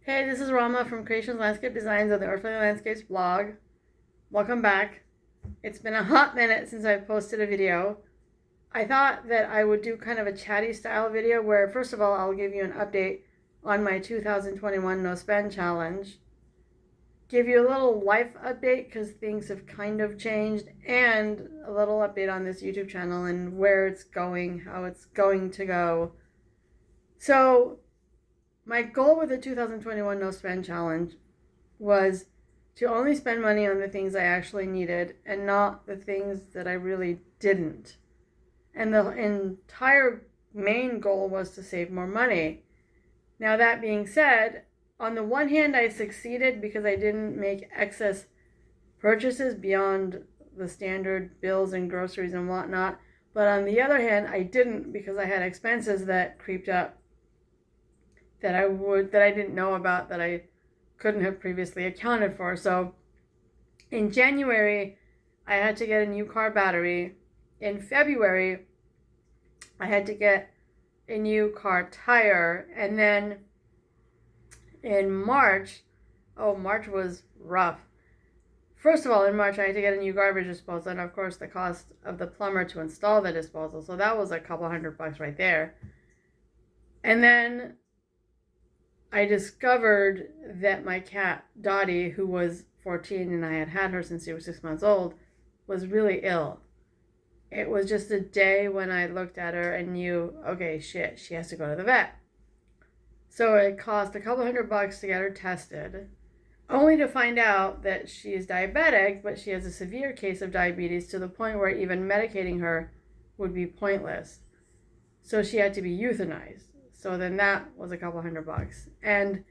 Hey, this is Rama from Creations Landscape Designs of the Earthly Landscapes blog. Welcome back. It's been a hot minute since I've posted a video. I thought that I would do kind of a chatty style video where, first of all, I'll give you an update on my 2021 No Spend Challenge, give you a little life update because things have kind of changed, and a little update on this YouTube channel and where it's going, how it's going to go. So, my goal with the 2021 No Spend Challenge was to only spend money on the things I actually needed and not the things that I really didn't. And the entire main goal was to save more money. Now, that being said, on the one hand, I succeeded because I didn't make excess purchases beyond the standard bills and groceries and whatnot. But on the other hand, I didn't because I had expenses that creeped up that I didn't know about, that I couldn't have previously accounted for. So in January, I had to get a new car battery. In February, I had to get a new car tire. And then in March, March was rough. First of all, in March, I had to get a new garbage disposal, and of course the cost of the plumber to install the disposal. So that was a couple $100 right there. And then I discovered that my cat, Dottie, who was 14 and I had had her since she was 6 months old, was really ill. It was just a day when I looked at her and knew, okay, shit, she has to go to the vet. So it cost a couple $100 to get her tested, only to find out that she is diabetic, but she has a severe case of diabetes to the point where even medicating her would be pointless. So she had to be euthanized. So then that was a couple $100. And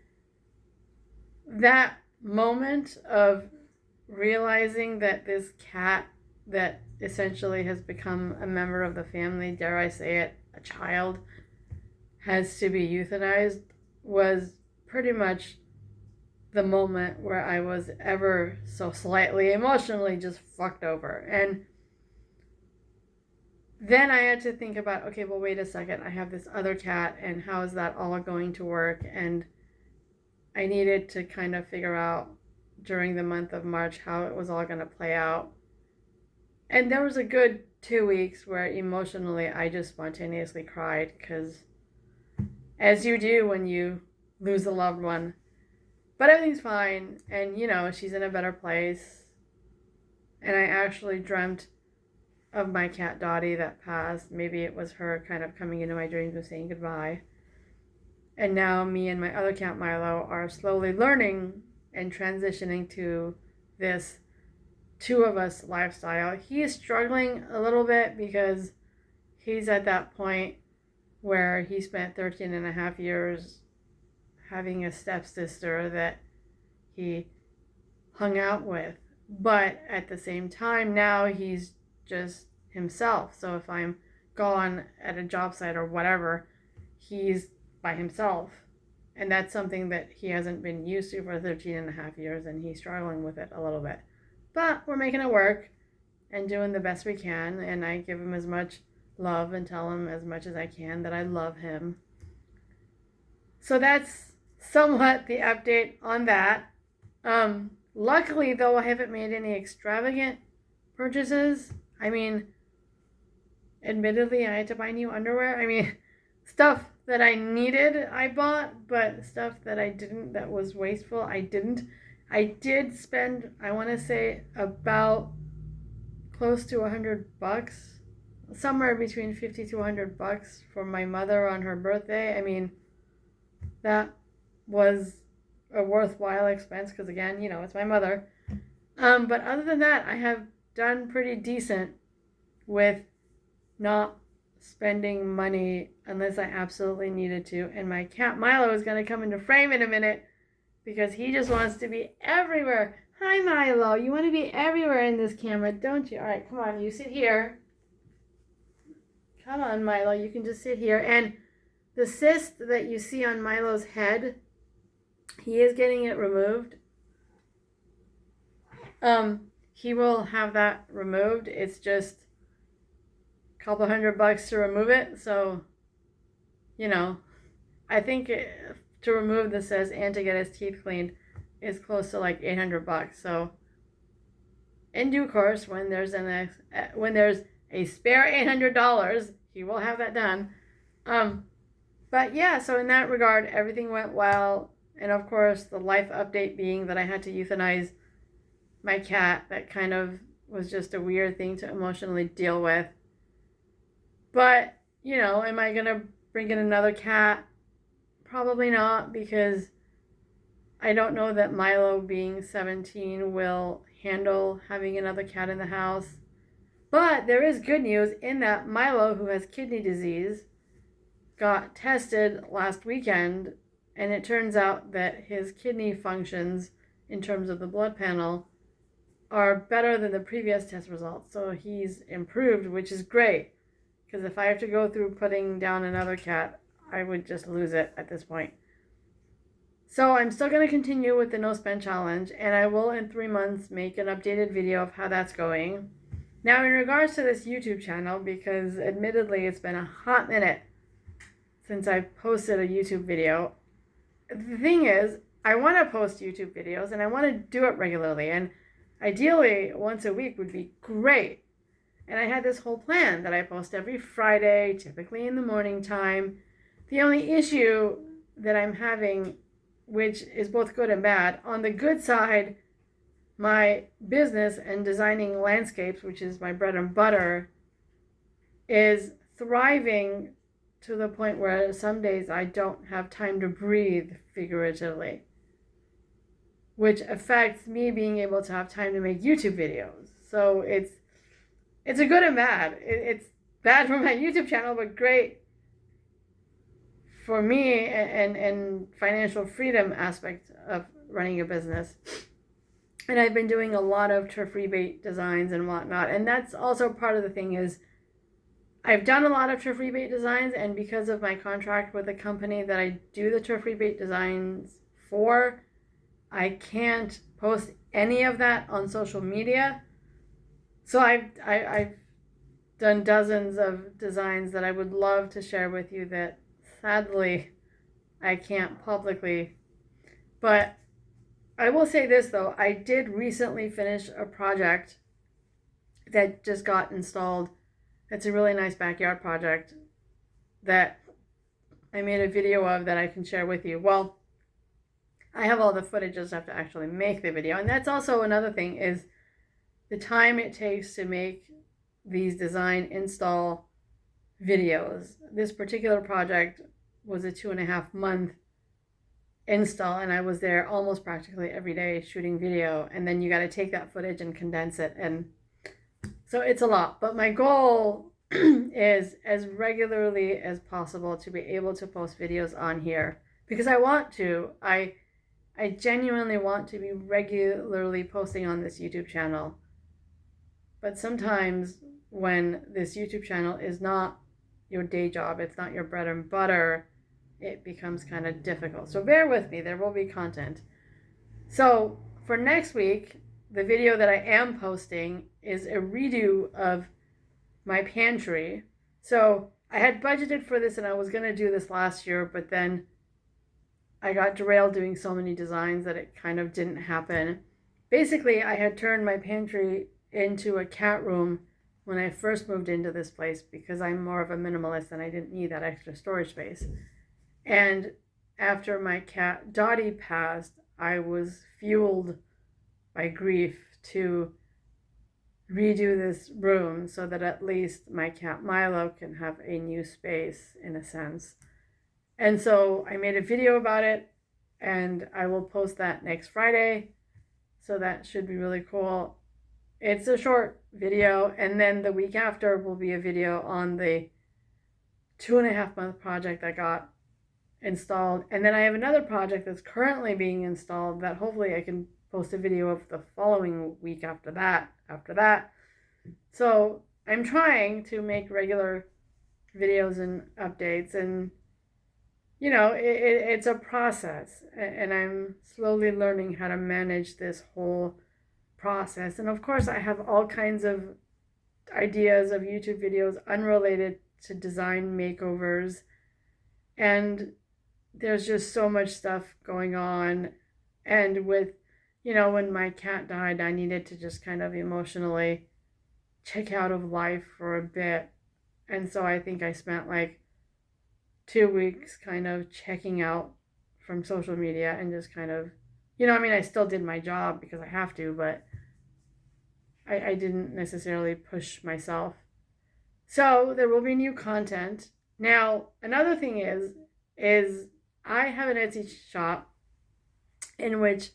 that moment of realizing that this cat that essentially has become a member of the family, dare I say it, a child, has to be euthanized was pretty much the moment where I was ever so slightly emotionally just fucked over. And then I had to think about, okay, well, wait a second. I have this other cat, and how is that all going to work? And I needed to kind of figure out during the month of March how it was all going to play out. And there was a good 2 weeks where emotionally I just spontaneously cried because, as you do when you lose a loved one. But everything's fine, and, she's in a better place. And I actually dreamt of my cat Dottie that passed. Maybe it was her kind of coming into my dreams and saying goodbye. And now me and my other cat Milo are slowly learning and transitioning to this two of us lifestyle. He is struggling a little bit because he's at that point where he spent 13 and a half years having a stepsister that he hung out with. But at the same time, now he's just himself. So if I'm gone at a job site or whatever, he's by himself. And that's something that he hasn't been used to for 13 and a half years, and he's struggling with it a little bit. But we're making it work and doing the best we can, and I give him as much love and tell him as much as I can that I love him. So that's somewhat the update on that. Luckily, though, I haven't made any extravagant purchases. I mean, admittedly, I had to buy new underwear. I mean, stuff that I needed, I bought, but stuff that I didn't, that was wasteful, I didn't. I did spend, I want to say, about close to $100, somewhere between $50 to $100 for my mother on her birthday. I mean, that was a worthwhile expense because, again, it's my mother. But other than that, I have done pretty decent with not spending money unless I absolutely needed to. And my cat Milo is going to come into frame in a minute because he just wants to be everywhere. Hi, Milo. You want to be everywhere in this camera, don't you? All right, come on. You sit here. Come on, Milo. You can just sit here. And the cyst that you see on Milo's head, he is getting it removed. He will have that removed. It's just a couple $100 to remove it. So, I think to remove the cyst and to get his teeth cleaned is close to like $800. So in due course, when there's a spare $800, he will have that done. But yeah, so in that regard, everything went well. And of course, the life update being that I had to euthanize my cat. That kind of was just a weird thing to emotionally deal with. But, you know, am I going to bring in another cat? Probably not, because I don't know that Milo, being 17, will handle having another cat in the house. But there is good news in that Milo, who has kidney disease, got tested last weekend, and it turns out that his kidney functions in terms of the blood panel are better than the previous test results. So he's improved, which is great, because if I have to go through putting down another cat, I would just lose it at this point. So I'm still going to continue with the No Spend Challenge, and I will in 3 months make an updated video of how that's going. Now, in regards to this YouTube channel, because admittedly it's been a hot minute since I posted a YouTube video, the thing is, I want to post YouTube videos and I want to do it regularly, and ideally once a week would be great. And I had this whole plan that I post every Friday, typically in the morning time. The only issue that I'm having, which is both good and bad, on the good side, my business and designing landscapes, which is my bread and butter, is thriving to the point where some days I don't have time to breathe, figuratively, which affects me being able to have time to make YouTube videos. So it's a good and bad. It's bad for my YouTube channel, but great for me and financial freedom aspect of running a business. And I've been doing a lot of turf rebate designs and whatnot. And that's also part of the thing is I've done a lot of turf rebate designs, and because of my contract with the company that I do the turf rebate designs for, I can't post any of that on social media. So I've done dozens of designs that I would love to share with you that sadly I can't publicly. But I will say this though, I did recently finish a project that just got installed. It's a really nice backyard project that I made a video of that I can share with you. Well, I have all the footage, just have to actually make the video. And that's also another thing, is the time it takes to make these design install videos. This particular project was a 2.5 month install, and I was there almost practically every day shooting video, and then you got to take that footage and condense it, and so it's a lot. But my goal is as regularly as possible to be able to post videos on here, because I want to. I genuinely want to be regularly posting on this YouTube channel. But sometimes when this YouTube channel is not your day job, it's not your bread and butter, it becomes kind of difficult. So bear with me, there will be content. So for next week, the video that I am posting is a redo of my pantry. So I had budgeted for this and I was going to do this last year, but then I got derailed doing so many designs that it kind of didn't happen. Basically, I had turned my pantry into a cat room when I first moved into this place, because I'm more of a minimalist and I didn't need that extra storage space. And after my cat Dottie passed, I was fueled by grief to redo this room so that at least my cat Milo can have a new space, in a sense. And so I made a video about it, and I will post that next Friday. So that should be really cool. It's a short video, and then the week after will be a video on the 2.5 month project that got installed. And then I have another project that's currently being installed that hopefully I can post a video of the following week after that. So I'm trying to make regular videos and updates, and you know, it's a process, and I'm slowly learning how to manage this whole process. And of course, I have all kinds of ideas of YouTube videos unrelated to design makeovers, and there's just so much stuff going on. And with, when my cat died, I needed to just kind of emotionally check out of life for a bit. And so I think I spent like 2 weeks kind of checking out from social media and just kind of, I still did my job because I have to, but I didn't necessarily push myself. So there will be new content. Now, another thing is I have an Etsy shop in which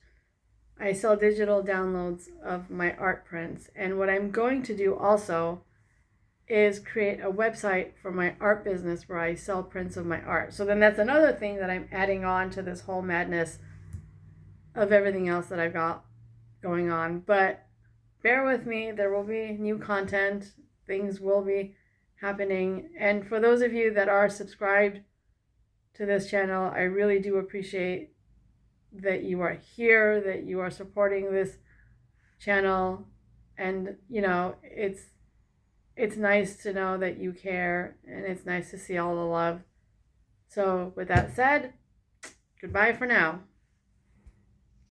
I sell digital downloads of my art prints. And what I'm going to do also is create a website for my art business where I sell prints of my art. So then that's another thing that I'm adding on to this whole madness of everything else that I've got going on. But bear with me, there will be new content, things will be happening. And for those of you that are subscribed to this channel, I really do appreciate that you are here, that you are supporting this channel. And it's nice to know that you care, and it's nice to see all the love. So with that said, goodbye for now.